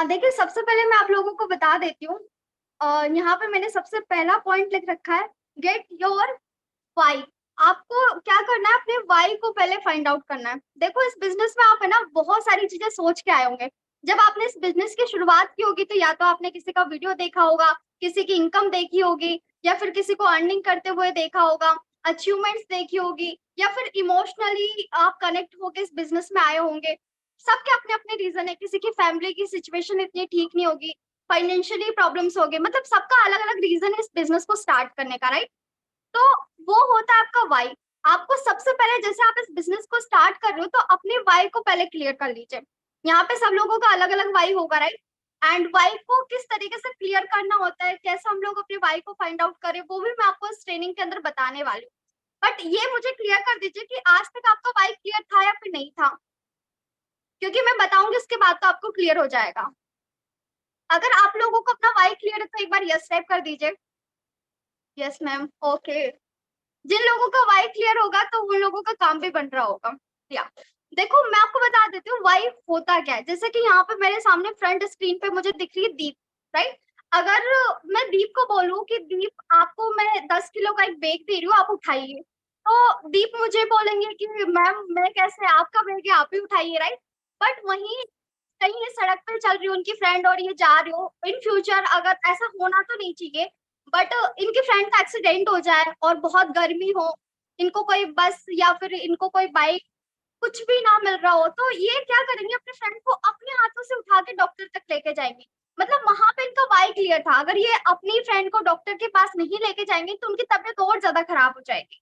देखिए सबसे पहले मैं आप लोगों को बता देती हूँ। यहाँ पे मैंने सबसे पहला पॉइंट लिख रखा है, गेट योर व्हाई। आपको क्या करना है, अपने व्हाई को पहले फाइंड आउट करना है। देखो इस बिजनेस में आप है ना बहुत सारी चीजें सोच के आए होंगे। जब आपने इस बिजनेस की शुरुआत की होगी तो या तो आपने किसी का वीडियो देखा होगा, किसी की इनकम देखी होगी, या फिर किसी को अर्निंग करते हुए देखा होगा, अचीवमेंट्स देखी होगी, या फिर इमोशनली आप कनेक्ट होके इस बिजनेस में आए होंगे। सबके अपने अपने रीजन है। किसी की फैमिली की सिचुएशन इतनी ठीक नहीं होगी, फाइनेंशियली प्रॉब्लम्स होगी, मतलब सबका अलग अलग रीजन है इस बिजनेस को स्टार्ट करने का, राइट? तो वो होता है आपका वाई। आपको सबसे पहले, जैसे आप इस बिजनेस को स्टार्ट कर रहे हो, तो अपने वाई को पहले क्लियर कर लीजिए। यहाँ पे सब लोगों का अलग अलग वाई होगा, राइट? एंड वाई को किस तरीके से क्लियर करना होता है, कैसे हम लोग अपने वाई को फाइंड आउट करें, वो भी मैं आपको इस ट्रेनिंग के अंदर बताने वाली हूँ। बट ये मुझे क्लियर कर दीजिए कि आज तक आपका वाई क्लियर था या फिर नहीं था, क्योंकि मैं बताऊंगी उसके बाद तो आपको क्लियर हो जाएगा। अगर आप लोगों को अपना वाई क्लियर है तो एक बार यस टाइप कर दीजिए। Yes ma'am, okay. जिन लोगों का वाई क्लियर होगा तो उन लोगों का काम भी बन रहा होगा। या देखो मैं आपको बता देती हूँ वाई होता क्या है। जैसे कि यहाँ पे मेरे सामने फ्रंट स्क्रीन पे मुझे दिख रही है दीप, राइट? अगर मैं दीप को बोलूँ कि दीप आपको मैं 10 किलो का एक बैग दे रही हूँ, आप उठाइए, तो दीप मुझे बोलेंगे कि मैम मैं कैसे, आपका बैग है आप ही उठाइए, राइट? बट वहीं कहीं ये सड़क पे चल रही हो उनकी फ्रेंड और ये जा रही हो, इन फ्यूचर अगर ऐसा होना तो नहीं चाहिए, बट इनकी फ्रेंड का एक्सीडेंट हो जाए और बहुत गर्मी हो, इनको कोई बस या फिर इनको कोई बाइक कुछ भी ना मिल रहा हो, तो ये क्या करेंगे, अपने फ्रेंड को अपने हाथों से उठा के डॉक्टर तक लेके जाएंगे। मतलब वहां पे इनका वाई क्लियर था। अगर ये अपनी फ्रेंड को डॉक्टर के पास नहीं लेके जाएंगे तो उनकी तबीयत और ज्यादा खराब हो जाएगी।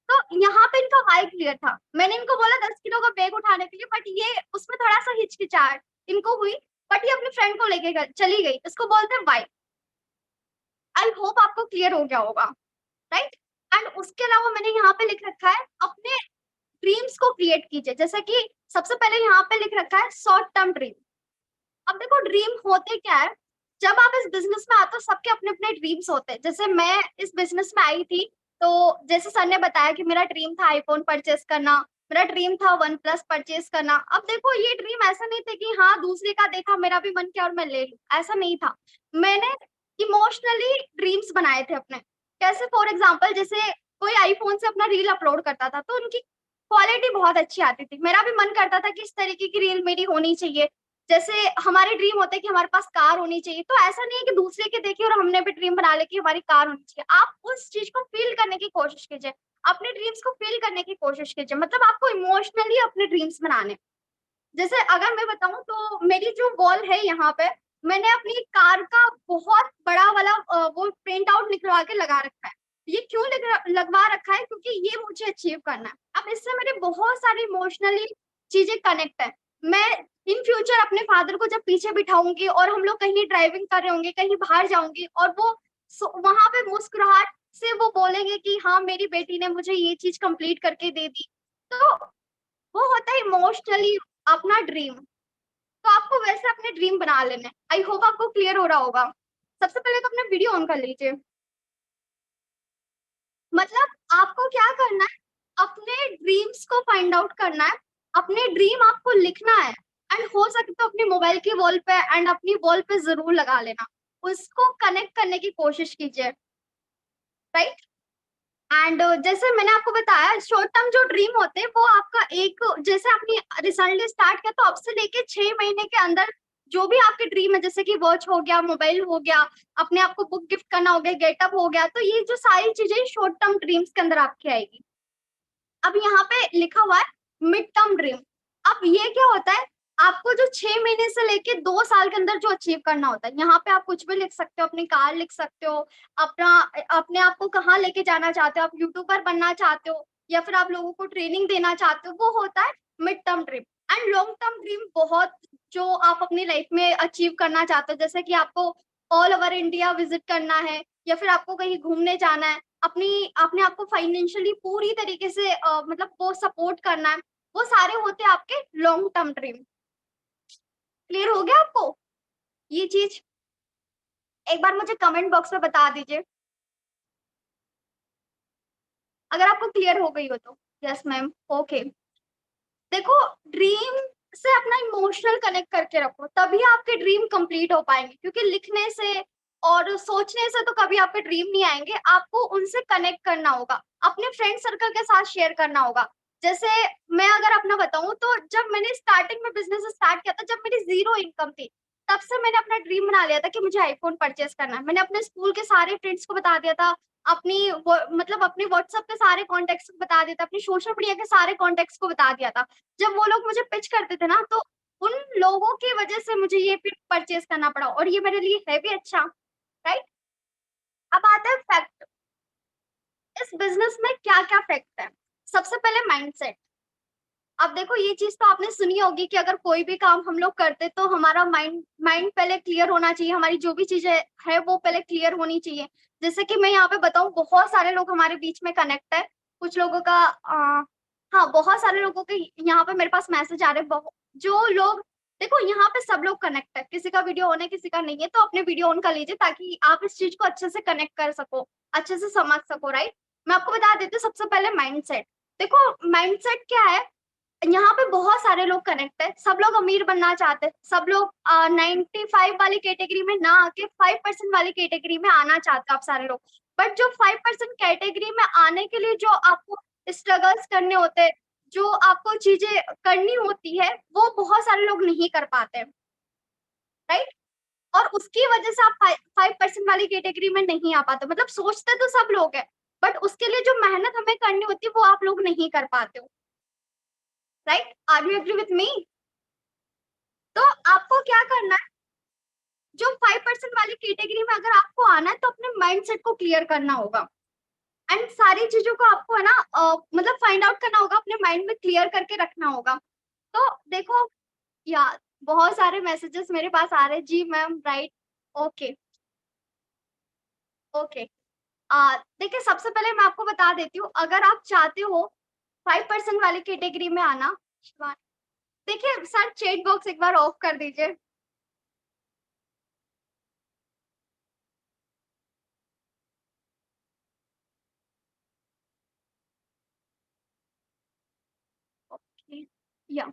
तो यहाँ पे इनका वाई क्लियर था। मैंने इनको बोला 10 किलो का बैग उठाने के लिए, बट ये उसमें थोड़ा सा हिचकिचाहट इनको हुई, बट ये अपनी फ्रेंड को लेके चली गई। इसको बोलते हैं वाई। आई होप आपको क्लियर हो गया होगा, राइट? एंड उसके अलावा मैंने यहाँ पे लिख रखा है, अपने ड्रीम्स को क्रिएट कीजिए। जैसे कि सबसे पहले यहाँ पे लिख रखा है शॉर्ट टर्म ड्रीम। अब देखो ड्रीम होते क्या है, जब आप इस बिजनेस में आते हो सबके अपने अपने ड्रीम्स होते हैं। जैसे मैं इस बिजनेस में आई थी, तो जैसे सर ने बताया कि मेरा ड्रीम था आईफोन परचेस करना, मेरा ड्रीम था वन प्लस परचेस करना। अब देखो ये ड्रीम ऐसा नहीं था कि हाँ दूसरे का देखा मेरा भी मन किया और मैं ले लूं, ऐसा नहीं था। मैंने इमोशनली ड्रीम्स बनाए थे अपने। कैसे, फॉर एग्जाम्पल जैसे कोई आईफोन से अपना रील अपलोड करता था तो उनकी क्वालिटी बहुत अच्छी आती थी, मेरा भी मन करता था कि इस तरीके की रील मेरी होनी चाहिए। जैसे हमारे ड्रीम होते हैं कि हमारे पास कार होनी चाहिए, तो ऐसा नहीं है कि दूसरे के देखिए और हमने भी ड्रीम बना ले कि हमारी कार होनी चाहिए। आप उस चीज को फील करने की कोशिश कीजिए, अपने ड्रीम्स को फील करने की कोशिश कीजिए। मतलब आपको इमोशनली अपने ड्रीम्स बनाने। जैसे अगर मैं बताऊं तो मेरी जो वॉल है यहाँ पे, मैंने अपनी कार का बहुत बड़ा वाला वो प्रिंट आउट निकलवा के लगा रखा है। ये क्यों लगवा रखा है, क्योंकि ये मुझे अचीव करना है। अब इससे मेरे बहुत सारी इमोशनली चीजें कनेक्ट है। मैं इन फ्यूचर अपने फादर को जब पीछे बिठाऊंगी और हम लोग कहीं ड्राइविंग कर रहे होंगे, कहीं बाहर जाऊंगी, और वो वहां पे मुस्कुराहट से वो बोलेंगे कि हाँ मेरी बेटी ने मुझे ये चीज कंप्लीट करके दे दी। तो वो होता है इमोशनली अपना ड्रीम। तो आपको वैसे अपने ड्रीम बना लेने। आई होप आपको क्लियर हो रहा होगा। सबसे पहले तो अपना वीडियो ऑन कर लीजिए। मतलब आपको क्या करना है, अपने ड्रीम्स को फाइंड आउट करना है, अपने ड्रीम आपको लिखना है, एंड हो सके तो अपनी मोबाइल की वॉल पे एंड अपनी वॉल पे जरूर लगा लेना। उसको कनेक्ट करने की कोशिश कीजिए, राइट? एंड जैसे मैंने आपको बताया, शॉर्ट टर्म जो ड्रीम होते हैं वो आपका एक, जैसे आपने रिसेंटली स्टार्ट किया तो अब से लेके 6 महीने के अंदर जो भी आपके ड्रीम है, जैसे कि वॉच हो गया, मोबाइल हो गया, अपने आप को बुक गिफ्ट करना हो गया, गेटअप हो गया, तो ये जो सारी चीजें शॉर्ट टर्म ड्रीम्स के अंदर आपकी आएगी। अब यहाँ पे लिखा हुआ है मिड टर्म ड्रीम। अब ये क्या होता है, आपको जो 6 महीने से लेके 2 साल के अंदर जो अचीव करना होता है। यहाँ पे आप कुछ भी लिख सकते हो, अपनी कार लिख सकते हो, अपना अपने आप को कहाँ लेके जाना चाहते हो, आप यूट्यूबर बनना चाहते हो या फिर आप लोगों को ट्रेनिंग देना चाहते हो, वो होता है mid term dream. And long term dream बहुत, जो आप अपनी लाइफ में अचीव करना चाहते हो, जैसे कि आपको ऑल ओवर इंडिया विजिट करना है, या फिर आपको कहीं घूमने जाना है, अपनी अपने आप को फाइनेंशियली पूरी तरीके से मतलब वो सपोर्ट करना है, वो सारे होते हैं आपके लॉन्ग टर्म ड्रीम। क्लियर हो गया आपको ये चीज? एक बार मुझे कमेंट बॉक्स में बता दीजिए अगर आपको क्लियर हो गई हो तो। Yes ma'am, okay. देखो ड्रीम से अपना इमोशनल कनेक्ट करके रखो, तभी आपके ड्रीम कंप्लीट हो पाएंगे। क्योंकि लिखने से और सोचने से तो कभी आपके ड्रीम नहीं आएंगे, आपको उनसे कनेक्ट करना होगा, अपने फ्रेंड सर्कल के साथ शेयर करना होगा। जैसे मैं अगर अपना बताऊं, तो जब मैंने स्टार्टिंग में बिजनेस स्टार्ट किया था, जब मेरी 0 इनकम थी, तब से मैंने अपना ड्रीम बना लिया था कि मुझे आईफोन परचेज करना है। मैंने अपने स्कूल के सारे फ्रेंड्स को बता दिया था, मतलब अपने व्हाट्सएप के सारे कॉन्टेक्ट्स को बता दिया था, अपनी सोशल मीडिया के सारे कॉन्टेक्ट्स को बता दिया था। जब वो लोग मुझे पिच करते थे ना, तो उन लोगों की वजह से मुझे ये फिर परचेज करना पड़ा, और ये मेरे लिए है भी अच्छा, राइट। अब आता है फैक्ट, इस बिजनेस में क्या क्या फैक्ट है। सबसे पहले माइंडसेट। अब देखो, ये चीज तो आपने सुनी होगी कि अगर कोई भी काम हम लोग करते तो हमारा माइंड माइंड पहले क्लियर होना चाहिए, हमारी जो भी चीजें है वो पहले क्लियर होनी चाहिए। जैसे कि मैं यहाँ पे बताऊं, बहुत सारे लोग हमारे बीच में कनेक्ट है। कुछ लोगों का हाँ, बहुत सारे लोगों के यहाँ पे मेरे पास मैसेज आ रहे हैं, जो लोग, देखो यहाँ पे सब लोग कनेक्ट है, किसी का वीडियो ऑन है किसी का नहीं है, तो अपने वीडियो ऑन कर लीजिए ताकि आप इस चीज को अच्छे से कनेक्ट कर सको, अच्छे से समझ सको, राइट। मैं आपको बता देती हूँ सबसे पहले माइंडसेट। देखो माइंडसेट क्या है, यहाँ पे बहुत सारे लोग कनेक्ट है, सब लोग अमीर बनना चाहते हैं, सब लोग 95 वाली कैटेगरी में ना आके 5% वाली कैटेगरी में आना चाहते हैं आप सारे लोग। बट जो 5% कैटेगरी में आने के लिए जो आपको स्ट्रगल्स करने होते हैं, जो आपको चीजें करनी होती है, वो बहुत सारे लोग नहीं कर पाते, राइट। और उसकी वजह से आप 5% वाली कैटेगरी में नहीं आ पाते, मतलब सोचते तो सब लोग है, बट उसके लिए जो मेहनत हमें करनी होती है वो आप लोग नहीं कर पाते हो, right. Are you agree with me? तो आपको क्या करना है, जो 5% वाली कैटेगरी में अगर आपको आना है, तो अपने माइंडसेट को क्लियर करना होगा, एंड सारी चीजों को आपको है ना मतलब फाइंड आउट करना होगा, अपने माइंड में क्लियर करके रखना होगा। तो देखो, या बहुत सारे मैसेजेस मेरे पास आ रहे हैं, जी मैम, राइट, ओके, ओके। देखिए, सबसे पहले मैं आपको बता देती हूँ, अगर आप चाहते हो 5% वाली कैटेगरी में आना, देखिए सर, चैट बॉक्स एक बार ऑफ कर दीजिए। ओके, या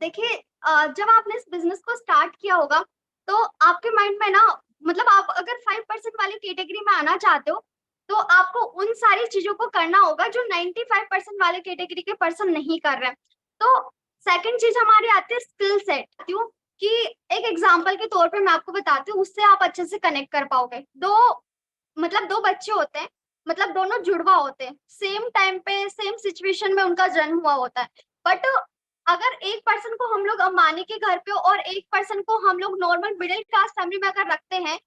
देखिए, जब आपने इस बिजनेस को स्टार्ट किया होगा, तो आपके माइंड में ना, मतलब आप अगर 5% वाली कैटेगरी में आना चाहते हो, तो आपको उन सारी चीजों को करना होगा जो 95% वाले कैटेगरी के पर्सन नहीं कर रहे हैं। तो सेकंड चीज हमारी आती है स्किल सेट, क्यों कि एक एग्जांपल के तौर पे मैं आपको बताती हूँ, उससे आप अच्छे से कनेक्ट कर पाओगे। दो बच्चे होते हैं, मतलब दोनों जुड़वा होते हैं, सेम टाइम पे सेम सिचुएशन में उनका जन्म हुआ होता है, बट अगर एक पर्सन को हम लोग अंबानी के घर पे और एक पर्सन को हम लोग नॉर्मल मिडिल क्लास फैमिली में अगर रखते हैं,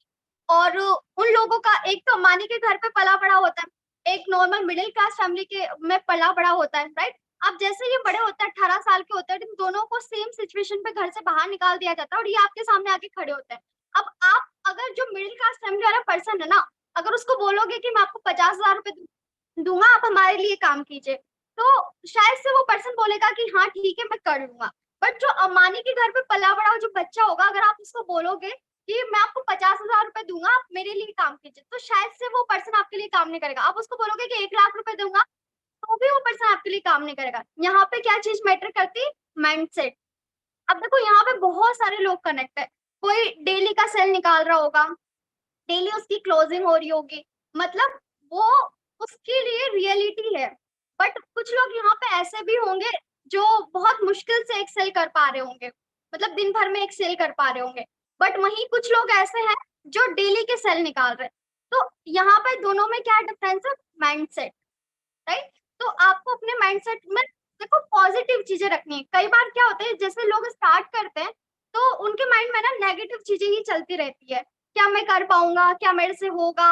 और उन लोगों का एक तो अंबानी के घर पे पला बड़ा होता है, एक नॉर्मल मिडिल क्लास फैमिली के में पला बड़ा होता है, राइट। अब जैसे ये बड़े होते हैं, 18 साल के होते हैं, इन दोनों को सेम सिचुएशन पे घर से बाहर निकाल दिया जाता है, और ये आपके सामने आके खड़े होते हैं। अब आप अगर जो मिडिल क्लास फैमिली वाला पर्सन है ना, अगर उसको बोलोगे कि मैं आपको 50,000 रुपए दूंगा, आप हमारे लिए काम कीजिए, तो शायद से वो पर्सन बोलेगा कि हाँ ठीक है, मैं कर लूंगा। बट जो अंबानी के घर पे पला बड़ा जो बच्चा होगा, अगर आप उसको बोलोगे कि मैं आपको 50,000 रुपए दूंगा, आप मेरे लिए काम कीजिए, तो शायद से वो पर्सन आपके लिए काम नहीं करेगा। आप उसको बोलोगे कि 1 लाख रुपए दूंगा, तो भी वो पर्सन आपके लिए काम नहीं करेगा। यहाँ पे क्या चीज मैटर करती है, माइंडसेट। अब देखो, यहाँ पे बहुत सारे लोग कनेक्ट है, कोई डेली का सेल निकाल रहा होगा, डेली उसकी क्लोजिंग हो रही होगी, मतलब वो उसके लिए रियलिटी है। बट कुछ लोग यहाँ पे ऐसे भी होंगे जो बहुत मुश्किल से एक सेल कर पा रहे होंगे, मतलब दिन भर में एक सेल कर पा रहे होंगे। बट वहीं कुछ लोग ऐसे हैं जो डेली के सेल निकाल रहे हैं। तो यहाँ पे दोनों में क्या डिफरेंस है, माइंडसेट, राइट। तो आपको अपने माइंडसेट में देखो पॉजिटिव चीजें रखनी है। कई बार क्या होता है, जैसे लोग स्टार्ट करते हैं, तो उनके माइंड में ना नेगेटिव चीजें ही चलती रहती है, क्या मैं कर पाऊंगा, क्या मेरे से होगा,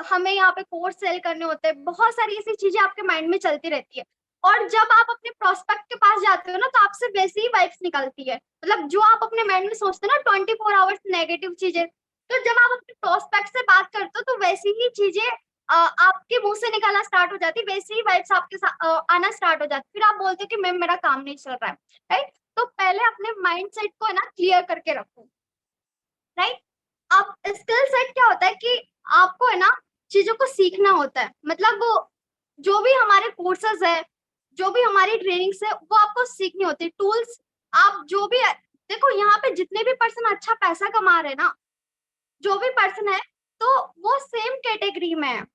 हमें यहाँ पे कोर्स सेल करने होते हैं, बहुत सारी ऐसी चीजें आपके माइंड में चलती रहती है। और जब आप अपने प्रोस्पेक्ट के पास जाते हो ना, तो आपसे वैसी ही वाइब्स निकलती है, मतलब जो आप अपने माइंड में सोचते हो ना 24 आवर्स नेगेटिव चीजें, तो जब आप अपने प्रोस्पेक्ट से बात करते हो, तो वैसी ही चीजें आपके मुंह से निकलना स्टार्ट हो जाती, वैसे ही वाइब्स आपके साथ आना स्टार्ट हो जाती, फिर आप बोलते हो कि मैम मेरा काम नहीं चल रहा है, राइट। तो पहले अपने माइंडसेट को है ना क्लियर करके रखो, राइट। अब स्किल सेट क्या होता है कि आपको है ना चीजों को सीखना होता है, मतलब वो जो भी हमारे कोर्सेज है, जो भी हमारी ट्रेनिंग्स है वो आपको सीखनी होती है। टूल्स आप जो भी देखो, यहाँ पे जितने भी पर्सन अच्छा पैसा कमा रहे हैं ना, जो भी पर्सन है, तो वो सेम कैटेगरी में है।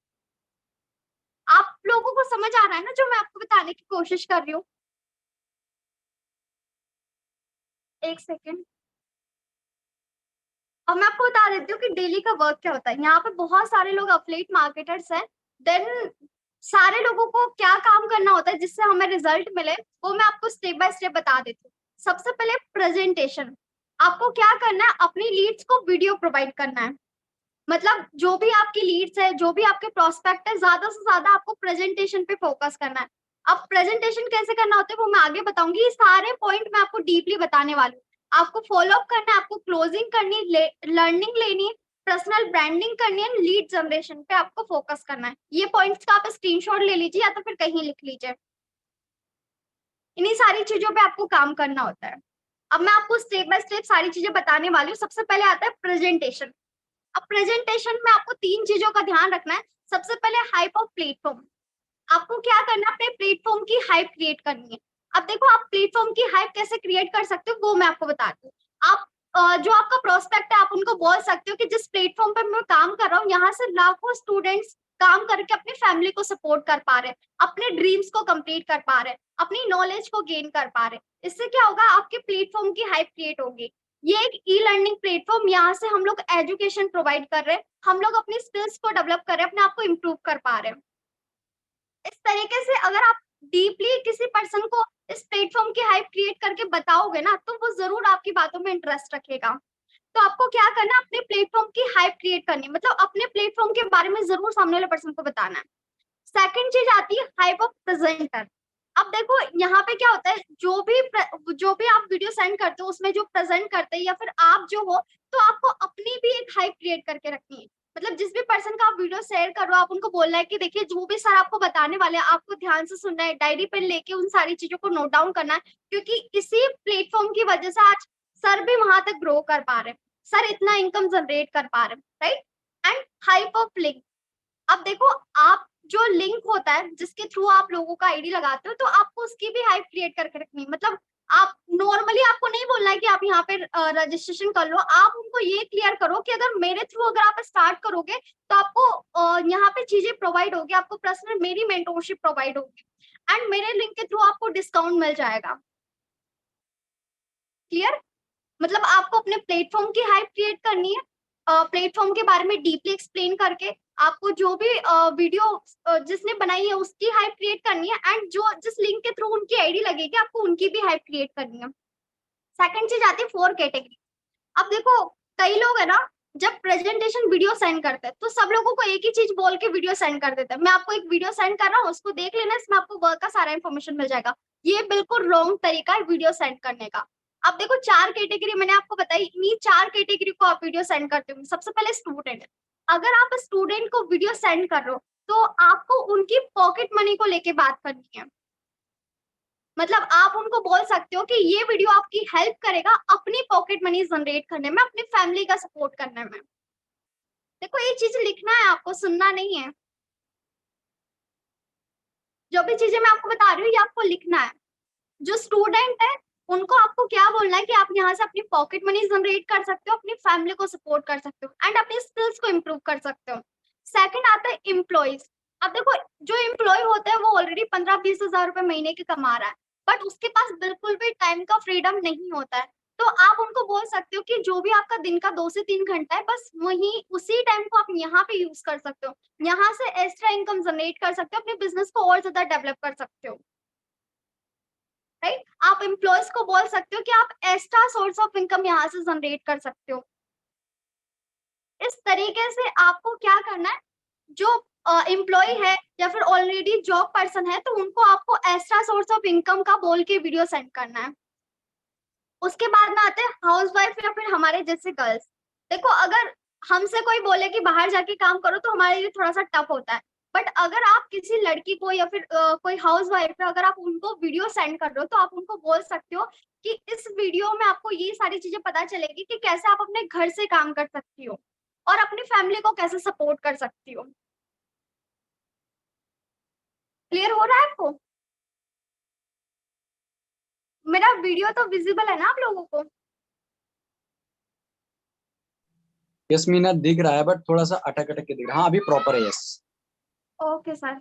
आप लोगों को समझ आ रहा है ना जो मैं आपको बताने की कोशिश कर रही हूँ? एक सेकेंड। अब मैं आपको बता देती हूँ कि डेली का वर्क क्या होता है। यहाँ पे बहुत सारे लोग अफिलिएट मार्केटर्स हैं। देन सारे लोगों को क्या काम करना होता है जिससे हमें रिजल्ट मिले, वो मैं आपको स्टेप बाय स्टेप बता देती हूँ। सबसे पहले प्रेजेंटेशन। आपको क्या करना है, अपनी लीड्स को वीडियो प्रोवाइड करना है। मतलब जो भी आपकी लीड्स है, जो भी आपके प्रोस्पेक्ट है, ज्यादा से ज्यादा आपको प्रेजेंटेशन पे फोकस करना है। अब प्रेजेंटेशन कैसे करना होता है वो मैं आगे बताऊंगी। ये सारे पॉइंट मैं आपको डीपली बताने वाली हूँ। आपको फॉलो अप करना है, आपको क्लोजिंग करनी है, लर्निंग लेनी है, पर्सनल ब्रांडिंग करनी है, लीड जनरेशन पे आपको फोकस करना है। ये पॉइंट्स का आप स्क्रीनशॉट ले लीजिए या तो फिर कहीं लिख लीजिए। इन्हीं सारी चीजों पे आपको काम करना होता है। अब मैं आपको स्टेप बाय स्टेप सारी चीजें बताने वाली हूँ। सबसे पहले आता है प्रेजेंटेशन। अब प्रेजेंटेशन में आपको 3 चीजों का ध्यान रखना है। सबसे पहले हाइप ऑफ प्लेटफॉर्म। आपको क्या करना है, अपने प्लेटफॉर्म की हाइप क्रिएट करनी है। अब देखो, आप प्लेटफॉर्म की हाइप कैसे क्रिएट कर सकते हो वो मैं आपको बताती हूँ। आप जो आपका प्रोस्पेक्ट है, आप उनको बोल सकते हो कि जिस प्लेटफॉर्म पर मैं काम कर रहा हूँ, यहाँ से लाखों स्टूडेंट्स काम करके अपनी फैमिली को सपोर्ट कर पा रहे हैं, अपने ड्रीम्स को कंप्लीट कर पा रहे हैं, अपनी नॉलेज को गेन कर पा रहे हैं। इससे क्या होगा, आपके प्लेटफॉर्म की हाइप क्रिएट होगी। ये एक ई लर्निंग प्लेटफॉर्म, यहाँ से हम लोग एजुकेशन प्रोवाइड कर रहे हैं, हम लोग अपनी स्किल्स को डेवलप कर रहे हैं, अपने आप को इम्प्रूव कर पा रहे हैं। इस तरीके से अगर आप डीपली किसी पर्सन को इस प्लेटफॉर्म की हाइप क्रिएट करके बताओगे ना, तो वो जरूर आपकी बातों में इंटरेस्ट रखेगा। तो आपको क्या करना है, अपने प्लेटफॉर्म की हाइप क्रिएट करनी, मतलब अपने प्लेटफॉर्म के बारे में जरूर सामने वाले पर्सन को बताना है। सेकंड चीज आती है हाइप ऑफ प्रेजेंटर। अब देखो, यहाँ पे क्या होता है, जो भी आप वीडियो सेंड करते हो उसमें जो प्रेजेंट करते हैं या फिर आप जो हो, तो आपको अपनी भी एक हाइप क्रिएट करके रखनी है। मतलब जिस भी पर्सन का आप वीडियो शेयर कर रहे हो, आप उनको बोलना है कि देखिए, जो भी सर आपको बताने वाले हैं आपको ध्यान से सुनना है, डायरी पेन लेके उन सारी चीजों को नोट डाउन करना है, क्योंकि इसी प्लेटफॉर्म की वजह से आज सर भी वहां तक ग्रो कर पा रहे हैं, सर इतना इनकम जनरेट कर पा रहे हैं, right. And hype of link. अब देखो, आप जो लिंक होता है जिसके थ्रू आप लोगों का आईडी लगाते हो, तो आपको उसकी भी हाइप क्रिएट करके रखनी है। मतलब आप नॉर्मली, आपको नहीं बोलना है कि आप यहाँ पे रजिस्ट्रेशन कर लो। आप उनको ये क्लियर करो कि अगर मेरे थ्रू अगर आप स्टार्ट करोगे तो आपको यहाँ पे चीजें प्रोवाइड होगी, आपको पर्सनल मेरी मेंटोरशिप प्रोवाइड होगी, एंड मेरे लिंक के थ्रू आपको डिस्काउंट मिल जाएगा। क्लियर? मतलब आपको अपने प्लेटफॉर्म की हाइप क्रिएट करनी है, प्लेटफॉर्म के बारे में डीपली एक्सप्लेन करके। आपको जो भी वीडियो जिसने बनाई है उसकी हाइप क्रिएट करनी है, एंड जो जिस लिंक के थ्रू उनकी आईडी लगेगी आपको उनकी भी हाइप क्रिएट करनी है। सेकंड चीज आती है फोर कैटेगरी। अब देखो, कई लोग है ना, जब प्रेजेंटेशन वीडियो सेंड करते हैं तो सब लोगों को एक ही चीज बोल के वीडियो सेंड कर देते हैं, मैं आपको एक वीडियो सेंड कर रहा हूँ, उसको देख लेना, इसमें आपको वर्क का सारा इन्फॉर्मेशन मिल जाएगा। ये बिल्कुल रॉन्ग तरीका है वीडियो सेंड करने का। अब देखो, 4 कैटेगरी मैंने आपको बताई, इन्हीं 4 कैटेगरी को आप वीडियो सेंड करते हो। सबसे पहले स्टूडेंट। अगर आप स्टूडेंट को वीडियो सेंड कर रहे हो तो आपको उनकी पॉकेट मनी को लेके बात करनी है। मतलब आप उनको बोल सकते हो कि ये वीडियो आपकी हेल्प करेगा अपनी पॉकेट मनी जनरेट करने में, अपनी फैमिली का सपोर्ट करने में। देखो, ये चीज लिखना है आपको, सुनना नहीं है। जो भी चीजें मैं आपको बता रही हूँ ये आपको लिखना है। जो स्टूडेंट है उनको आपको क्या बोलना है कि आप यहाँ से अपनी पॉकेट मनी जनरेट कर सकते हो, अपनी फैमिली को सपोर्ट कर सकते हो, एंड अपनी स्किल्स को इम्प्रूव कर सकते हो। सेकंड आता है एम्प्लॉयज। अब देखो, जो एम्प्लॉय होता है वो ऑलरेडी 15-20 हजार रुपए महीने के कमा रहा है, बट उसके पास बिल्कुल भी टाइम का फ्रीडम नहीं होता है। तो आप उनको बोल सकते हो कि जो भी आपका दिन का 2 से 3 घंटा है, बस वही उसी टाइम को आप यहाँ पे यूज कर सकते हो, यहाँ से एक्स्ट्रा इनकम जनरेट कर सकते हो, अपने बिजनेस को और ज्यादा डेवलप कर सकते हो, राइट। आप एम्प्लॉयज को बोल सकते हो कि आप एक्स्ट्रा सोर्स ऑफ इनकम यहाँ से जनरेट कर सकते हो। इस तरीके से आपको क्या करना है, जो एम्प्लॉय है या फिर ऑलरेडी जॉब पर्सन है, तो उनको आपको एक्स्ट्रा सोर्स ऑफ इनकम का बोल के वीडियो सेंड करना है। उसके बाद में आते हैं हाउस वाइफ या फिर हमारे जैसे गर्ल्स। देखो, अगर हमसे कोई बोले कि बाहर जाके काम करो तो हमारे लिए थोड़ा सा टफ होता है, बट अगर आप किसी लड़की को या फिर कोई हाउस वाइफ है, अगर आप उनको वीडियो सेंड कर रहे हो तो आप उनको बोल सकते हो कि इस वीडियो में आपको ये सारी चीजें पता चलेगी कि कैसे आप अपने घर से काम कर सकती हो और अपनी फैमिली को कैसे सपोर्ट कर सकती हो। क्लियर हो रहा है आपको? मेरा वीडियो तो विजिबल है ना आप लोगों को? यस मीना, दिख रहा है बट थोड़ा सा अटक अटक के दिख रहा है। हाँ अभी प्रॉपर है, यस। Okay sir.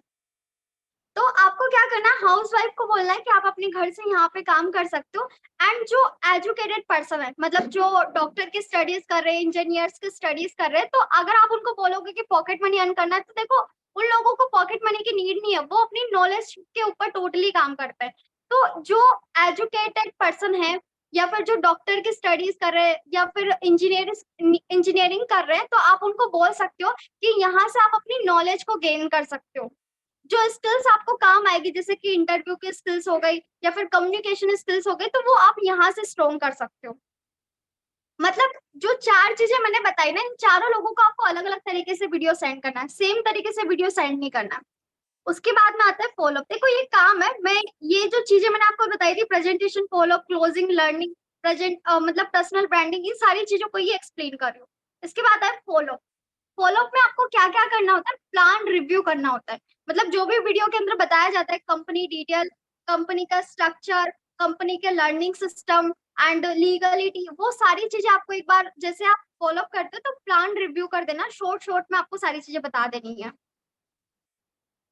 तो आपको क्या करना है, हाउस वाइफ को बोलना है कि आप अपने घर से यहाँ पे काम कर सकते हो। एंड जो एजुकेटेड पर्सन है, मतलब जो डॉक्टर की स्टडीज कर रहे हैं, इंजीनियर्स की स्टडीज कर रहे हैं, तो अगर आप उनको बोलोगे कि पॉकेट मनी अर्न करना है, तो देखो उन लोगों को पॉकेट मनी की नीड नहीं है, वो अपनी नॉलेज के ऊपर टोटली काम करते हैं। तो जो एजुकेटेड पर्सन है, या फिर जो डॉक्टर की स्टडीज कर रहे हैं, या फिर इंजीनियरिंग कर रहे हैं, तो आप उनको बोल सकते हो कि यहाँ से आप अपनी नॉलेज को गेन कर सकते हो। जो स्किल्स आपको काम आएगी, जैसे कि इंटरव्यू की स्किल्स हो गई या फिर कम्युनिकेशन स्किल्स हो गई, तो वो आप यहाँ से स्ट्रॉन्ग कर सकते हो। मतलब जो 4 चीजें मैंने बताई ना, इन चारों लोगों को आपको अलग अलग तरीके से वीडियो सेंड करना है, सेम तरीके से वीडियो सेंड नहीं करना है। उसके बाद में आता है फॉलोअप। देखो ये काम है, मैं ये जो चीजें मैंने आपको बताई थी, प्रेजेंटेशन, फॉलोअप, क्लोजिंग, लर्निंग, मतलब पर्सनल ब्रांडिंग, इन सारी चीजों को ही एक्सप्लेन कर रही हूँ। इसके बाद है फॉलोअप। फॉलोअप में आपको क्या क्या करना होता है, प्लान रिव्यू करना होता है। मतलब जो भी वीडियो के अंदर बताया जाता है, कंपनी डिटेल, कंपनी का स्ट्रक्चर, कंपनी के लर्निंग सिस्टम एंड लीगलिटी, वो सारी चीजें आपको एक बार जैसे आप फॉलोअप करते हो तो प्लान रिव्यू कर देना, शॉर्ट शॉर्ट में आपको सारी चीजें बता देनी है।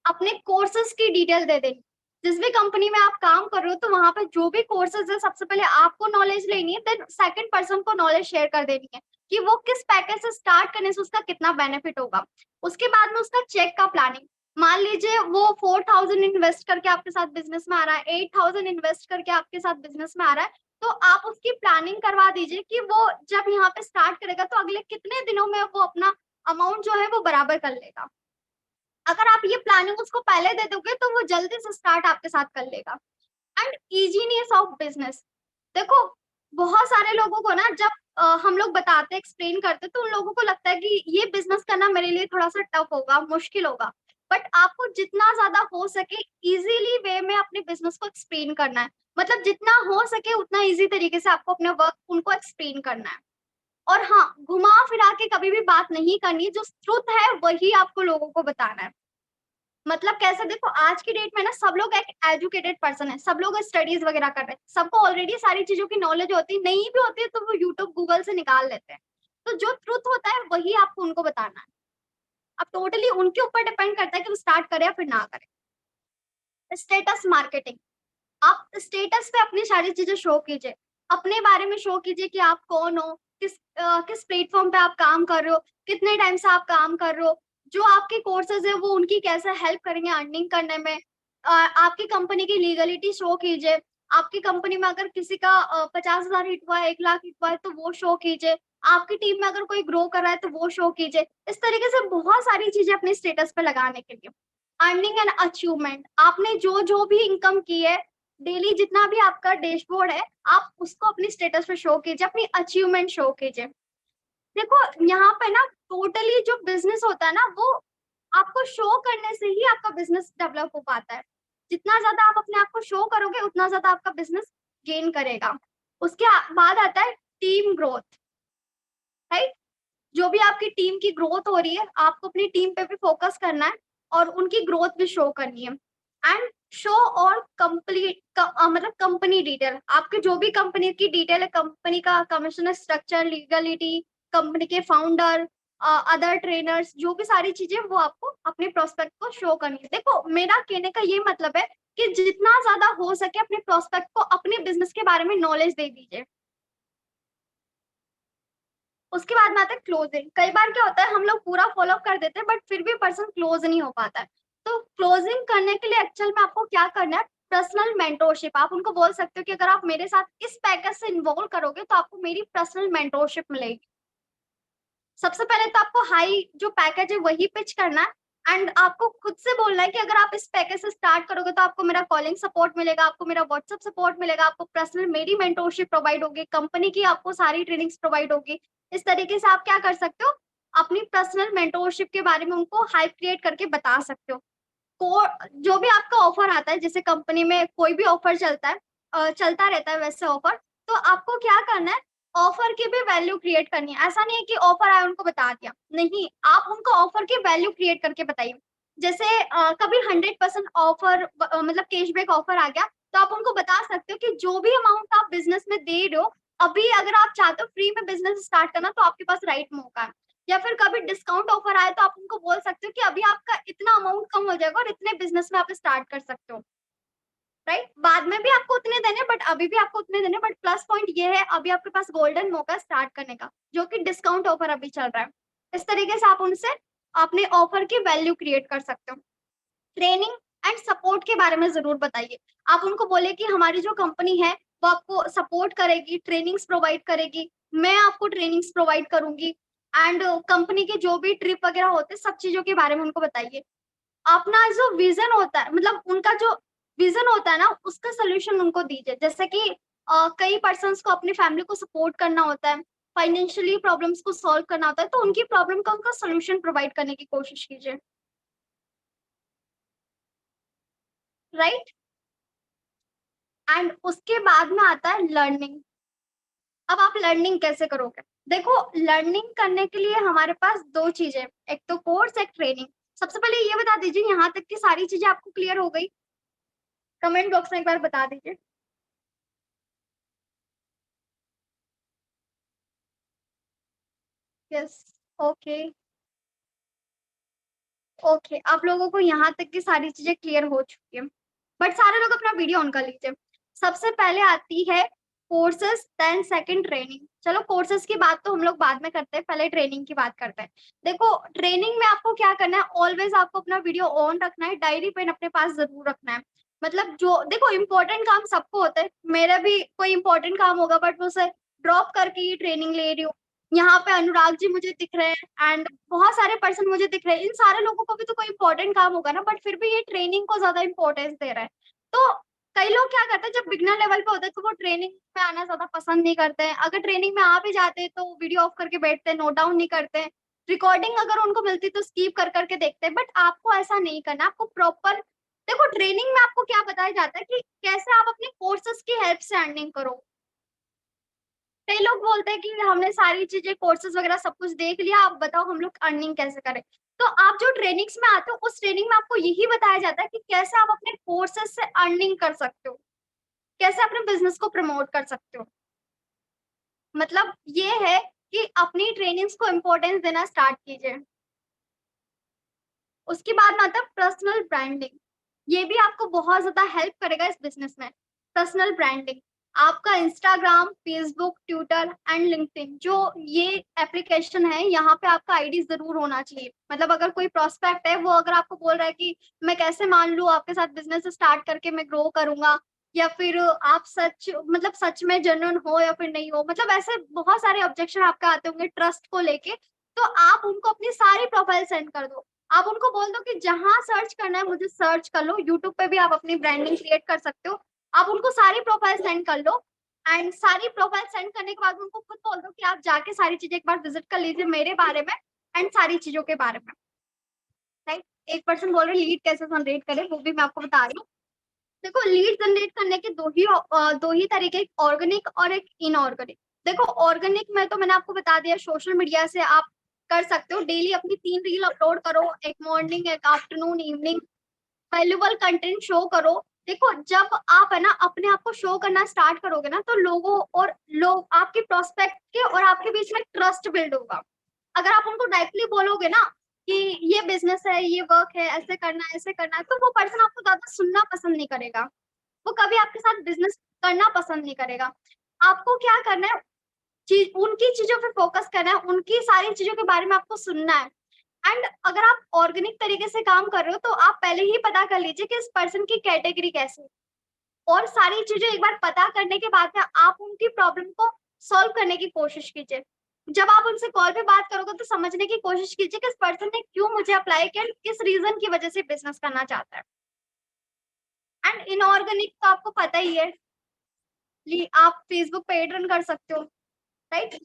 अपने कोर्सेज की डिटेल दे देनी। जिस भी कंपनी में आप काम कर रहे हो, तो वहां पे जो भी कोर्सेज है, सबसे पहले आपको नॉलेज लेनी है, देन सेकंड पर्सन को नॉलेज शेयर कर देनी है कि वो किस पैकेज से स्टार्ट करने से उसका कितना बेनिफिट होगा। उसके बाद में उसका चेक का प्लानिंग। मान लीजिए वो 4,000 इन्वेस्ट करके आपके साथ बिजनेस में आ रहा है, 8,000 इन्वेस्ट करके आपके साथ बिजनेस में आ रहा है, तो आप उसकी प्लानिंग करवा दीजिए कि वो जब यहाँ पे स्टार्ट करेगा तो अगले कितने दिनों में वो अपना अमाउंट जो है वो बराबर कर लेगा। अगर आप ये प्लानिंग उसको पहले दे दोगे तो वो जल्दी से स्टार्ट आपके साथ कर लेगा। And easiness of business. देखो बहुत सारे लोगों को ना, जब हम लोग बताते एक्सप्लेन करते, तो उन लोगों को लगता है कि ये बिजनेस करना मेरे लिए थोड़ा सा टफ होगा, मुश्किल होगा। बट आपको जितना ज्यादा हो सके इजीली वे में अपने बिजनेस को एक्सप्लेन करना है। मतलब जितना हो सके उतना इजी तरीके से आपको अपने वर्क उनको एक्सप्लेन करना है। और हाँ, घुमा फिरा के कभी भी बात नहीं करनी, जो ट्रुथ है वही आपको लोगों को बताना है। मतलब कैसे, देखो आज की डेट में ना सब लोग एक एजुकेटेड पर्सन है, सब लोग स्टडीज वगैरह कर रहे हैं, सबको ऑलरेडी सारी चीजों की नॉलेज होती है, नहीं भी होती है तो वो यूट्यूब गूगल से निकाल लेते हैं। तो जो ट्रुथ होता है वही आपको उनको बताना है। अब टोटली उनके ऊपर डिपेंड करता है कि वो स्टार्ट करे या फिर ना करे। Status marketing. आप स्टेटस पे अपनी सारी चीजें शो कीजिए, अपने बारे में शो कीजिए कि आप कौन हो, किस प्लेटफॉर्म पे आप काम कर रहे हो, कितने टाइम से आप काम कर रहे हो, जो आपके कोर्सेज है वो उनकी कैसे हेल्प करेंगे अर्निंग करने में। आपकी कंपनी की लीगलिटी शो कीजिए। आपकी कंपनी में अगर किसी का 50,000 हिट हुआ है, 1 लाख हिट हुआ है, तो वो शो कीजिए। आपकी टीम में अगर कोई ग्रो कर रहा है तो वो शो कीजिए। इस तरीके से बहुत सारी चीजें अपने स्टेटस पे लगाने के लिए। अर्निंग एंड अचीवमेंट, आपने जो जो भी इनकम की है, डेली जितना भी आपका डैशबोर्ड है, आप उसको अपनी स्टेटस पे शो कीजिए, अपनी अचीवमेंट शो कीजिए। देखो यहाँ पे ना टोटली जो बिजनेस होता है ना, वो आपको शो करने से ही आपका बिजनेस डेवलप हो पाता है। जितना ज्यादा आप अपने आप को शो करोगे उतना ज्यादा आपका बिजनेस गेन करेगा। उसके बाद आता है टीम ग्रोथ, राइट। जो भी आपकी टीम की ग्रोथ हो रही है, आपको अपनी टीम पे भी फोकस करना है और उनकी ग्रोथ भी शो करनी है। एंड शो और कंप्लीट मतलब कंपनी डिटेल, आपके जो भी कंपनी की डिटेल है, कंपनी का कमीशन स्ट्रक्चर, लीगलिटी, कंपनी के फाउंडर, अदर ट्रेनर्स, जो भी सारी चीजें वो आपको अपने प्रोस्पेक्ट को शो करनी है। देखो मेरा कहने का ये मतलब है कि जितना ज्यादा हो सके अपने प्रोस्पेक्ट को अपने बिजनेस के बारे में नॉलेज दे दीजिए। उसके बाद में आता है क्लोजिंग। कई बार क्या होता है, हम लोग पूरा फॉलो कर देते हैं बट फिर भी पर्सन क्लोज नहीं हो पाता है। तो क्लोजिंग करने के लिए एक्चुअल में आपको क्या करना है, पर्सनल मेंटोरशिप। आप उनको बोल सकते हो कि अगर आप मेरे साथ इस पैकेज से इन्वॉल्व करोगे तो आपको मेरी पर्सनल मेंटोरशिप मिलेगी। सबसे पहले तो आपको हाई जो पैकेज है वही पिच करना है। एंड आपको खुद से बोलना है कि अगर आप इस पैकेज से स्टार्ट करोगे तो आपको मेरा कॉलिंग सपोर्ट मिलेगा, आपको मेरा व्हाट्सएप सपोर्ट मिलेगा, आपको पर्सनल मेरी मेंटोरशिप प्रोवाइड होगी, कंपनी की आपको सारी ट्रेनिंग्स प्रोवाइड होगी। इस तरीके से आप क्या कर सकते हो, अपनी पर्सनल मेंटोरशिप के बारे में उनको हाइप क्रिएट करके बता सकते हो। जो भी आपका ऑफर आता है, जैसे कंपनी में कोई भी ऑफर चलता है, चलता रहता है वैसे ऑफर, तो आपको क्या करना है, ऑफर की भी वैल्यू क्रिएट करनी है। ऐसा नहीं है कि ऑफर आया उनको बता दिया, नहीं, आप उनको ऑफर की वैल्यू क्रिएट करके बताइए। जैसे कभी 100% ऑफर मतलब कैशबैक ऑफर आ गया, तो आप उनको बता सकते हो कि जो भी अमाउंट आप बिजनेस में दे रहे हो, अभी अगर आप चाहते हो फ्री में बिजनेस स्टार्ट करना तो आपके पास राइट मौका है। या फिर कभी डिस्काउंट ऑफर आए तो आप उनको बोल सकते हो कि अभी आपका इतना अमाउंट कम हो जाएगा और इतने बिजनेस में आप स्टार्ट कर सकते हो, राइट। बाद में भी आपको उतने देने, बट अभी भी आपको उतने देने, बट प्लस पॉइंट ये है अभी आपके पास गोल्डन मौका स्टार्ट करने का, जो कि डिस्काउंट ऑफर अभी चल रहा है। इस तरीके से आप उनसे अपने ऑफर की वैल्यू क्रिएट कर सकते हो। ट्रेनिंग एंड सपोर्ट के बारे में जरूर बताइए। आप उनको बोले कि हमारी जो कंपनी है वो आपको सपोर्ट करेगी, ट्रेनिंग्स प्रोवाइड करेगी, मैं आपको ट्रेनिंग्स प्रोवाइड करूंगी, एंड कंपनी के जो भी ट्रिप वगैरह होते हैं सब चीजों के बारे में उनको बताइए। अपना जो विजन होता है, मतलब उनका जो विजन होता है ना, उसका सोल्यूशन उनको दीजिए। जैसे कि कई पर्सन्स को अपनी फैमिली को सपोर्ट करना होता है, फाइनेंशियली प्रॉब्लम्स को सॉल्व करना होता है, तो उनकी प्रॉब्लम का उनका सोल्यूशन प्रोवाइड करने की कोशिश कीजिए, राइट। एंड उसके बाद में आता है लर्निंग। अब आप लर्निंग कैसे करोगे? देखो, लर्निंग करने के लिए हमारे पास दो चीजें, एक तो कोर्स, एक ट्रेनिंग। सबसे पहले ये बता दीजिए, यहाँ तक की सारी चीजें आपको क्लियर हो गई? कमेंट बॉक्स में एक बार बता दीजिए। यस, ओके ओके, आप लोगों को यहाँ तक की सारी चीजें क्लियर हो चुकी है। बट सारे लोग अपना वीडियो ऑन कर लीजिए। सबसे पहले आती है कोर्सेज, देन सेकंड ट्रेनिंग। चलो कोर्सेज की बात तो हम लोग बाद में करते हैं, पहले ट्रेनिंग की बात करते हैं। देखो, ट्रेनिंग में आपको क्या करना है, ऑलवेज आपको अपना वीडियो ऑन रखना है, डायरी पेन अपने पास जरूर रखना है। मतलब जो देखो, इंपॉर्टेंट काम सबको होता है, मेरा भी कोई इंपॉर्टेंट काम होगा बट मैं उसे ड्रॉप करके ही ट्रेनिंग ले रही हूँ। यहाँ पे अनुराग जी मुझे दिख रहे हैं एंड बहुत सारे पर्सन मुझे दिख रहे हैं, इन सारे लोगों को भी तो कोई इंपॉर्टेंट काम होगा ना, बट फिर भी ये ट्रेनिंग को ज्यादा इंपॉर्टेंस दे रहा है। तो कई लोग क्या करते हैं, जब बिगनर लेवल पे होते हैं तो वो ट्रेनिंग में आना ज्यादा पसंद नहीं करते हैं। अगर ट्रेनिंग में आ भी जाते हैं तो वीडियो ऑफ करके बैठते हैं, नोट डाउन नहीं करते हैं, रिकॉर्डिंग अगर उनको मिलती तो स्कीप कर करके देखते हैं। बट आपको ऐसा नहीं करना, आपको प्रॉपर देखो, ट्रेनिंग में आपको क्या बताया जाता है कि कैसे आप अपने कोर्सेज की हेल्प से अर्निंग करो। कई लोग बोलते हैं कि हमने सारी चीजें कोर्सेज वगैरह सब कुछ देख लिया, आप बताओ हम लोग अर्निंग कैसे करें। तो आप जो ट्रेनिंग्स में आते हो उस ट्रेनिंग में आपको यही बताया जाता है कि कैसे आप अपने कोर्सेज से अर्निंग कर सकते हो, कैसे अपने बिजनेस को प्रमोट कर सकते हो। मतलब ये है कि अपनी ट्रेनिंग्स को इम्पोर्टेंस देना स्टार्ट कीजिए। उसके बाद में आता है पर्सनल ब्रांडिंग। ये भी आपको बहुत ज्यादा हेल्प करेगा इस बिजनेस में। पर्सनल ब्रांडिंग, आपका Instagram, Facebook, Twitter and LinkedIn, जो ये एप्लीकेशन है, यहाँ पे आपका आईडी जरूर होना चाहिए। मतलब अगर कोई प्रोस्पेक्ट है, वो अगर आपको बोल रहा है कि मैं कैसे मान लूं आपके साथ बिजनेस स्टार्ट करके मैं ग्रो करूंगा, या फिर आप सच मतलब सच में जेन्युइन हो या फिर नहीं हो, मतलब ऐसे बहुत सारे ऑब्जेक्शन आपके आते होंगे ट्रस्ट को लेके, तो आप उनको अपनी सारी प्रोफाइल सेंड कर दो। आप उनको बोल दो कि जहां सर्च करना है मुझे सर्च कर लो, यूट्यूब पे भी आप अपनी ब्रांडिंग क्रिएट कर सकते हो। आप उनको सारी प्रोफाइल सेंड कर लो, एंड सारी प्रोफाइल सेंड करने के बाद उनको खुद बोल दो कि आप जाके सारी चीजें एक बार विजिट कर लीजिए मेरे बारे में एंड सारी चीजों के बारे में, राइट। एक पर्सन बोल रहे लीड कैसे जनरेट करें, वो भी मैं आपको बता रही हूँ। देखो, लीड जनरेट करने के दो ही तरीके, एक ऑर्गेनिक और एक इनऑर्गेनिक। देखो, ऑर्गेनिक में तो मैंने आपको बता दिया, सोशल मीडिया से आप कर सकते हो, डेली अपनी 3 रील अपलोड करो, एक मॉर्निंग, एक afternoon, evening, valuable content show करो। देखो, जब आप है ना अपने आप को शो करना स्टार्ट करोगे ना, तो लोग आपके प्रोस्पेक्ट के और आपके बीच में ट्रस्ट बिल्ड होगा। अगर आप उनको डायरेक्टली बोलोगे ना कि ये बिजनेस है, ये वर्क है, ऐसे करना है, ऐसे करना है, तो वो पर्सन आपको ज्यादा सुनना पसंद नहीं करेगा, वो कभी आपके साथ बिजनेस करना पसंद नहीं करेगा। आपको क्या करना है, उनकी चीजों पे फोकस करना है, उनकी सारी चीजों के बारे में आपको सुनना है। एंड अगर आप ऑर्गेनिक तरीके से काम कर रहे हो तो आप पहले ही पता कर लीजिए कि इस पर्सन की कैटेगरी कैसी है, और सारी चीजें एक बार पता करने के बाद में आप उनकी प्रॉब्लम को सॉल्व करने की कोशिश कीजिए। जब आप उनसे कॉल पे बात करोगे तो समझने की कोशिश कीजिए कि इस पर्सन ने क्यों मुझे अप्लाई किया, किस रीजन की वजह से बिजनेस करना चाहता है। एंड इनऑर्गेनिक तो आपको पता ही है, आप फेसबुक पे एड रन कर सकते हो, राइट।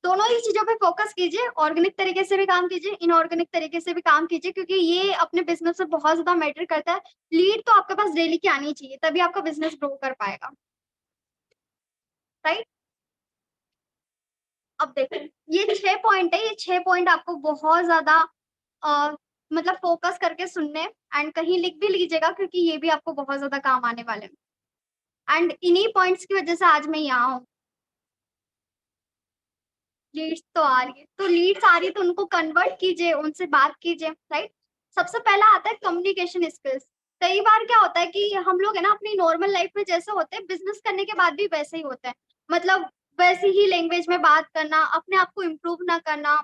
दोनों ही चीजों पे फोकस कीजिए, ऑर्गेनिक तरीके से भी काम कीजिए, इनऑर्गेनिक तरीके से भी काम कीजिए, क्योंकि ये अपने बिजनेस से बहुत ज्यादा मैटर करता है। लीड तो आपके पास डेली की आनी चाहिए, तभी आपका बिजनेस ग्रो कर पाएगा, राइट। अब देखो, ये 6 पॉइंट है, ये 6 पॉइंट आपको बहुत ज्यादा मतलब फोकस करके सुनने, एंड कहीं लिख भी लीजिएगा, क्योंकि ये भी आपको बहुत ज्यादा काम आने वाले हैं। एंड इन्हीं पॉइंट्स की वजह से आज मैं यहाँ हूँ। लीड्स तो आ रही है, तो लीड्स आ रही है तो उनको कन्वर्ट कीजिए, उनसे बात कीजिए, राइट। सबसे पहला आता है कम्युनिकेशन स्किल्स। कई बार क्या होता है कि हम लोग है ना अपनी नॉर्मल लाइफ में जैसे होते हैं, बिजनेस करने के बाद भी वैसे ही होते हैं। मतलब वैसी ही लैंग्वेज में बात करना, अपने आप को इम्प्रूव ना करना,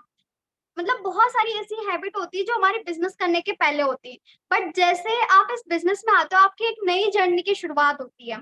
मतलब बहुत सारी ऐसी हैबिट होती है जो हमारे बिजनेस करने के पहले होती है। बट जैसे आप इस बिजनेस में आते हो, आपकी एक नई जर्नी की शुरुआत होती है।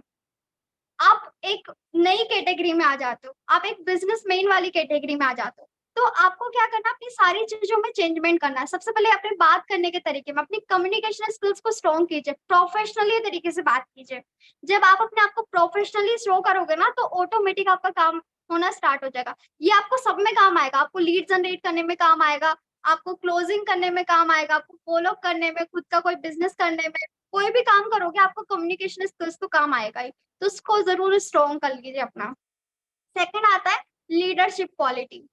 आप एक नई कैटेगरी में आ जाते हो, आप एक बिजनेसमैन वाली कैटेगरी में आ जाते हो। तो आपको क्या करना है, अपनी सारी चीजों में चेंजमेंट करना है। सबसे पहले अपने बात करने के तरीके में अपनी कम्युनिकेशन स्किल्स को स्ट्रॉन्ग कीजिए, प्रोफेशनली तरीके से बात कीजिए। जब आप अपने आप को प्रोफेशनली शो करोगे ना, तो ऑटोमेटिक आपका काम होना स्टार्ट हो जाएगा। ये आपको सब में काम आएगा, आपको लीड जनरेट करने में काम आएगा, आपको क्लोजिंग करने में काम आएगा, आपको फॉलो करने में, खुद का कोई बिजनेस करने में, कोई भी काम करोगे आपको कम्युनिकेशन स्किल्स तो काम आएगा ही। तो उसको जरूर स्ट्रॉन्ग कर लीजिए अपना। सेकंड आता है लीडरशिप क्वालिटी।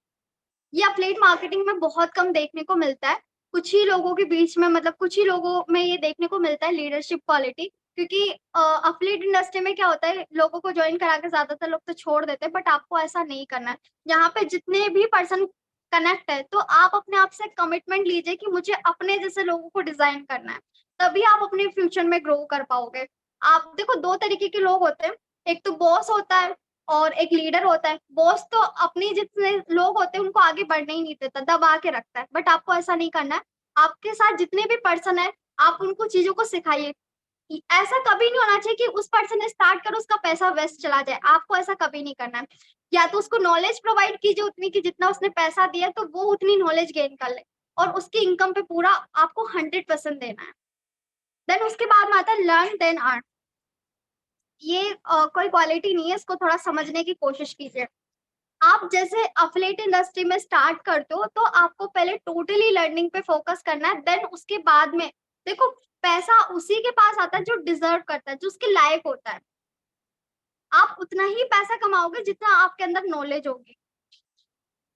ये अफिलिएट मार्केटिंग में बहुत कम देखने को मिलता है। कुछ ही लोगों के बीच में, मतलब कुछ ही लोगों में ये देखने को मिलता है लीडरशिप क्वालिटी। क्योंकि अफिलिएट इंडस्ट्री में क्या होता है, लोगों को ज्वाइन करा के ज्यादातर लोग तो छोड़ देते हैं, बट आपको ऐसा नहीं करना है। यहाँ पे जितने भी पर्सन कनेक्ट है, तो आप अपने आप से कमिटमेंट लीजिए कि मुझे अपने जैसे लोगों को डिजाइन करना है। तभी आप अपने फ्यूचर में ग्रो कर पाओगे। आप देखो, दो तरीके के लोग होते हैं। एक तो बॉस होता है और एक लीडर होता है। बॉस तो अपने जितने लोग होते हैं उनको आगे बढ़ने ही नहीं देता, दबा के रखता है। बट आपको ऐसा नहीं करना है। आपके साथ जितने भी पर्सन है, आप उनको चीजों को सिखाइए। ऐसा कभी नहीं होना चाहिए कि उस पर्सन ने स्टार्ट करो, उसका पैसा वेस्ट चला जाए। आपको ऐसा कभी नहीं करना है। या तो उसको नॉलेज प्रोवाइड कीजिए उतनी की जितना उसने पैसा दिया, तो वो उतनी नॉलेज गेन कर ले, और उसकी इनकम पे पूरा आपको 100% देना है। देन उसके बाद में आता है लर्न देन अर्न। ये कोई क्वालिटी नहीं है, इसको थोड़ा समझने की कोशिश कीजिए। आप जैसे अफिलिएट इंडस्ट्री में स्टार्ट करते हो, तो आपको पहले टोटली लर्निंग पे फोकस करना है। देन उसके बाद में देखो, पैसा उसी के पास आता है जो डिजर्व करता है, जो उसके लायक होता है। आप उतना ही पैसा कमाओगे जितना आपके अंदर नॉलेज होगी,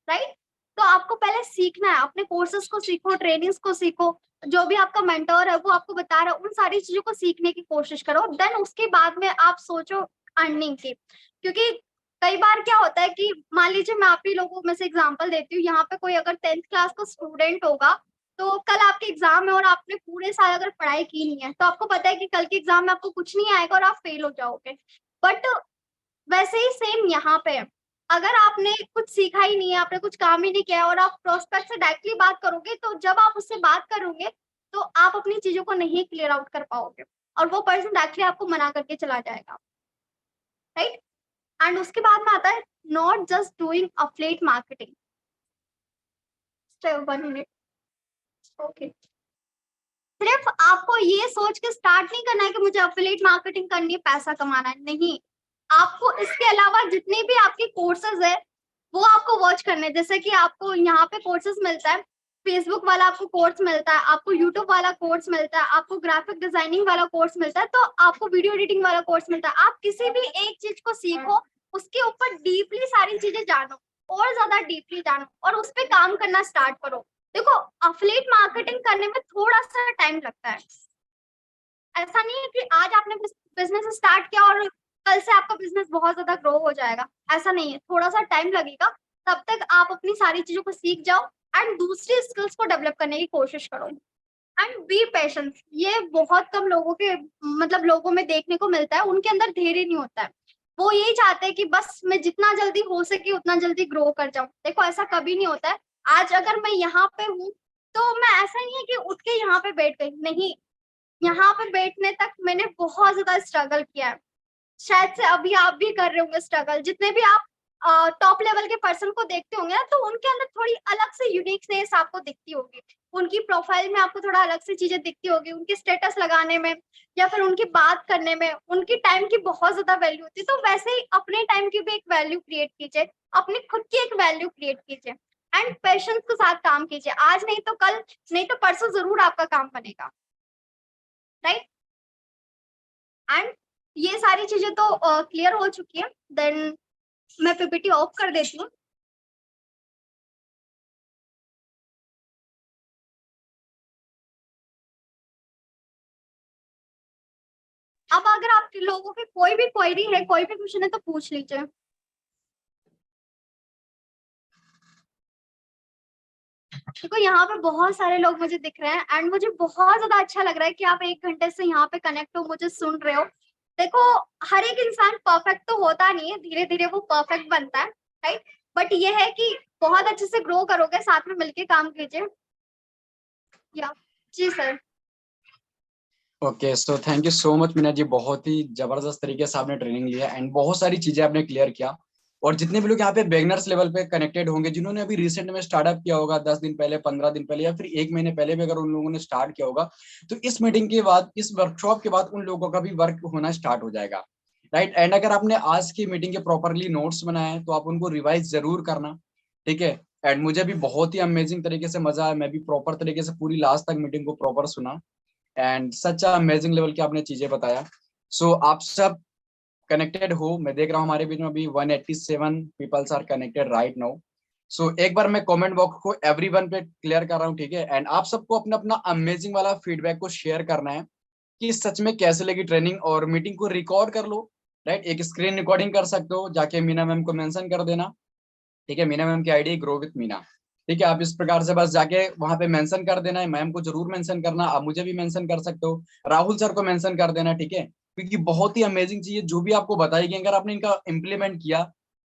राइट। तो आपको पहले सीखना है, अपने कोर्सेज को सीखो, ट्रेनिंग्स को सीखो। जो भी आपका मेंटर है वो आपको बता रहा है, उन सारी चीजों को सीखने की कोशिश करो। देन उसके बाद में आप सोचो अर्निंग की। क्योंकि कई बार क्या होता है कि मान लीजिए, मैं आप ही लोगों में से एग्जांपल देती हूँ। यहाँ पे कोई अगर 10th क्लास का स्टूडेंट होगा, तो कल आपके एग्जाम है और आपने पूरे साल अगर पढ़ाई की नहीं है, तो आपको पता है कि कल के एग्जाम में आपको कुछ नहीं आएगा और आप फेल हो जाओगे। बट वैसे ही सेम यहाँ पे है। अगर आपने कुछ सीखा ही नहीं है, आपने कुछ काम ही नहीं किया और आप प्रोस्पेक्ट से डायरेक्टली बात करोगे, तो जब आप उससे बात करोगे, तो आप अपनी चीजों को नहीं क्लियर आउट कर पाओगे, और वो पर्सन डायरेक्टली आपको मना करके चला जाएगा, राइट। एंड उसके बाद में आता है not just doing affiliate marketing. 1 minute, okay. सिर्फ आपको ये सोच के स्टार्ट नहीं करना है कि मुझे अफिलिएट मार्केटिंग करनी है, पैसा कमाना है, नहीं। आपको इसके अलावा जितने भी आपके कोर्सेज है, वो आपको वॉच करने हैं। जैसे कि आपको यहाँ पे कोर्सेज मिलता है, फेसबुक वाला आपको कोर्स मिलता है, आपको यूट्यूब वाला कोर्स मिलता है, आपको ग्राफिक डिजाइनिंग वाला कोर्स मिलता है, तो आपको वीडियो एडिटिंग वाला कोर्स मिलता है। आप किसी भी एक चीज को सीखो, उसके ऊपर डीपली सारी चीजें जानो, और ज्यादा डीपली जानो, और उस पर काम करना स्टार्ट करो। देखो, अफिलिएट मार्केटिंग करने में थोड़ा सा टाइम लगता है। ऐसा नहीं है कि आज आपने बिजनेस स्टार्ट किया और कल से आपका बिजनेस बहुत ज्यादा ग्रो हो जाएगा। ऐसा नहीं है, थोड़ा सा टाइम लगेगा। तब तक आप अपनी सारी चीजों को सीख जाओ, एंड दूसरी स्किल्स को डेवलप करने की कोशिश करो। And B patience. ये बहुत कम लोगों के, मतलब लोगों में देखने को मिलता है, उनके अंदर धैर्य नहीं होता है। वो यही चाहते हैं कि बस मैं जितना जल्दी हो सके उतना जल्दी ग्रो कर जाऊं। देखो, ऐसा कभी नहीं होता है। आज अगर मैं यहाँ पे हूँ, तो मैं ऐसा नहीं है कि उठ के यहाँ पे बैठ गई, नहीं। यहाँ पे बैठने तक मैंने बहुत ज्यादा स्ट्रगल किया है। शायद से अभी आप भी कर रहे होंगे स्ट्रगल। जितने भी आप टॉप लेवल के पर्सन को देखते होंगे ना, तो उनके अंदर थोड़ी अलग से यूनिकनेस आपको दिखती होगी। उनकी प्रोफाइल में आपको थोड़ा अलग से चीजें दिखती होगी, उनके स्टेटस लगाने में, या फिर उनकी बात करने में। उनकी टाइम की बहुत ज्यादा वैल्यू होती है। तो वैसे ही अपने टाइम की भी एक वैल्यू क्रिएट कीजिए, अपनी खुद की एक वैल्यू क्रिएट कीजिए, एंड पेशेंस के साथ काम कीजिए। आज नहीं तो कल, नहीं तो परसों जरूर आपका काम बनेगा, राइट। एंड ये सारी चीजें तो क्लियर हो चुकी है। देन मैं पीपीटी ऑफ कर देती हूँ। अब अगर आपके लोगों के कोई भी क्वेरी है, कोई भी क्वेश्चन है तो पूछ लीजिए। देखो यहाँ पे बहुत सारे लोग मुझे दिख रहे हैं एंड मुझे बहुत ज्यादा अच्छा लग रहा है कि आप 1 घंटे से यहाँ पे कनेक्ट हो, मुझे सुन रहे हो। देखो, हर एक इंसान परफेक्ट तो होता नहीं है, धीरे धीरे वो परफेक्ट बनता है, राइट। बट ये है कि बहुत अच्छे से ग्रो करोगे, साथ में मिलके काम कीजिए। या जी sir. Okay, so thank you so much Meena ji, बहुत ही जबरदस्त तरीके से आपने ट्रेनिंग लिया एंड बहुत सारी चीजें आपने क्लियर किया। और जितने भी लोग यहाँ पे बिगनर्स लेवल पे कनेक्टेड होंगे, जिन्होंने अभी रिसेंट में स्टार्टअप किया होगा 10 दिन पहले, 15 दिन पहले, या फिर 1 महीने पहले भी अगर उन लोगों ने स्टार्ट किया होगा, तो इस मीटिंग के बाद, इस वर्कशॉप के बाद उन लोगों का भी वर्क होना स्टार्ट हो जाएगा, राइट। एंड अगर आपने आज की मीटिंग के प्रॉपरली नोट्स बनाए हैं तो आप उनको रिवाइज जरूर करना, ठीक है। एंड मुझे भी बहुत ही अमेजिंग तरीके से मजा आया, मैं भी प्रॉपर तरीके से पूरी लास्ट तक मीटिंग को प्रॉपर सुना एंड सच अमेजिंग लेवल की आपने चीजें बताया। सो आप सब कनेक्टेड हो, मैं देख रहा हूँ हमारे बीच में अभी 187 peoples are connected right now. So एक बार मैं कमेंट बॉक्स को एवरीवन पे क्लियर कर रहा हूँ, ठीक है। एंड आप सबको अपना अपना अमेजिंग वाला फीडबैक को शेयर करना है कि सच में कैसे लगी ट्रेनिंग, और मीटिंग को रिकॉर्ड कर लो, राइट। एक स्क्रीन रिकॉर्डिंग कर सकते हो, जाके मीना मैम को मेंशन कर देना, ठीक है। मीना मैम की आईडी ग्रो विथ मीना, ठीक है। आप इस प्रकार से बस जाके वहां पे मेंशन कर देना है, मैम को जरूर मेंशन करना, आप मुझे भी मेंशन कर सकते हो, राहुल सर को मेंशन कर देना, ठीक है। क्योंकि बहुत ही अमेजिंग चीज है जो भी आपको बताई गई, अगर आपने इनका इम्प्लीमेंट किया,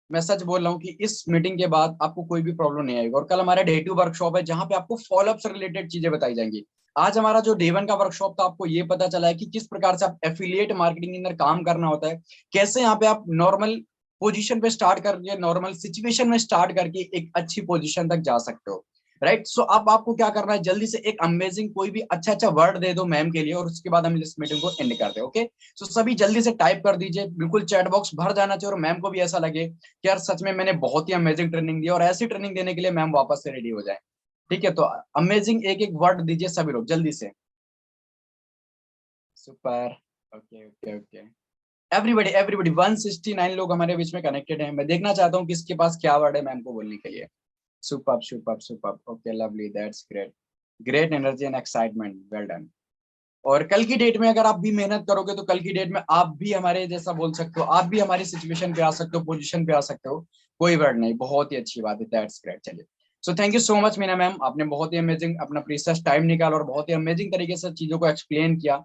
मैं सच बोल रहा हूँ कि इस मीटिंग के बाद आपको कोई भी प्रॉब्लम नहीं आएगी। और कल हमारा डे 2 वर्कशॉप है जहाँ पे आपको फॉलोअप से रिलेटेड चीजें बताई जाएंगी। आज हमारा जो डे 1 का वर्कशॉप था, आपको ये पता चला है कि किस प्रकार से आप एफिलिएट मार्केटिंग के अंदर काम करना होता है, कैसे यहाँ पे आप नॉर्मल पोजीशन पे स्टार्ट करके, नॉर्मल सिचुएशन में स्टार्ट करके एक अच्छी पोजीशन तक जा सकते हो, राइट। सो अब आपको क्या करना है, जल्दी से एक अमेजिंग कोई भी अच्छा अच्छा वर्ड दे दो मैम के लिए, और उसके बाद हम इस मीटिंग को एंड कर दे। ओके, सो सभी जल्दी से टाइप कर दीजिए, बिल्कुल चैट बॉक्स भर जाना चाहिए, और मैम को भी ऐसा लगे कि यार सच में मैंने बहुत ही अमेजिंग ट्रेनिंग दी, और ऐसी ट्रेनिंग देने के लिए मैम वापस से रेडी हो जाए, ठीक है। तो अमेजिंग एक एक वर्ड दीजिए सभी लोग जल्दी से। Super. Okay okay okay, everybody everybody 169 लोग हमारे बीच में कनेक्टेड हैं। मैं देखना चाहता हूँ किसके पास क्या वर्ड है मैम को बोलने के लिए। Superb superb superb, okay lovely, that's great, great energy and excitement, well done. और कल की डेट में अगर आप भी मेहनत करोगे तो कल की डेट में आप भी हमारे जैसा बोल सकते हो, आप भी हमारी सिचुएशन पे आ सकते हो, पोजीशन पे आ सकते हो, कोई वर्ड नहीं, बहुत ही अच्छी बात है, दैट्स ग्रेट। चलिए, सो thank you so much Meena ma'am, आपने बहुत ही अमेजिंग अपना प्रीशियस टाइम निकाला और बहुत ही अमेजिंग तरीके से चीजों को एक्सप्लेन किया।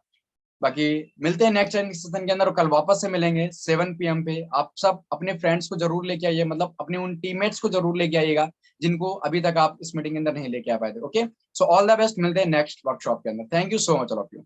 बाकी मिलते हैं नेक्स्ट सेशन के अंदर, और कल वापस से मिलेंगे 7 PM पे। आप सब अपने फ्रेंड्स को जरूर लेके आइए, मतलब अपने उन टीममेट्स को जरूर लेके आइएगा जिनको अभी तक आप इस मीटिंग के अंदर नहीं लेके आ पाए थे। Okay, so all the best, मिलते हैं नेक्स्ट वर्कशॉप के अंदर। Thank you so much all of you.